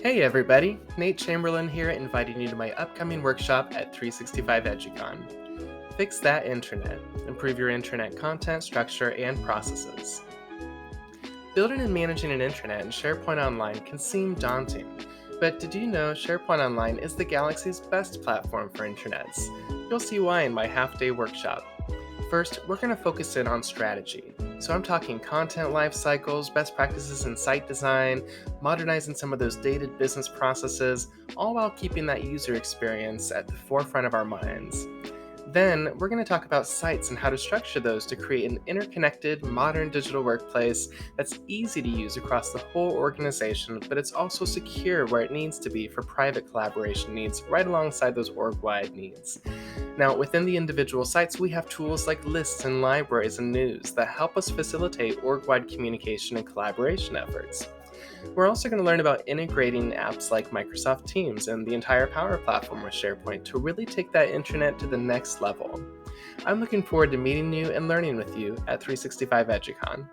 Hey everybody, Nate Chamberlain here, inviting you to my upcoming workshop at 365 EduCon. Fix that intranet. Improve your intranet content, structure, and processes. Building and managing an intranet in SharePoint Online can seem daunting, but did you know SharePoint Online is the galaxy's best platform for intranets? You'll see why in my half-day workshop. First, we're going to focus in on strategy. So I'm talking content life cycles, best practices in site design, modernizing some of those dated business processes, all while keeping that user experience at the forefront of our minds. Then, we're going to talk about sites and how to structure those to create an interconnected, modern digital workplace that's easy to use across the whole organization, but it's also secure where it needs to be for private collaboration needs, right alongside those org-wide needs. Now, within the individual sites, we have tools like lists and libraries and news that help us facilitate org-wide communication and collaboration efforts. We're also going to learn about integrating apps like Microsoft Teams and the entire Power Platform with SharePoint to really take that intranet to the next level. I'm looking forward to meeting you and learning with you at 365 EduCon.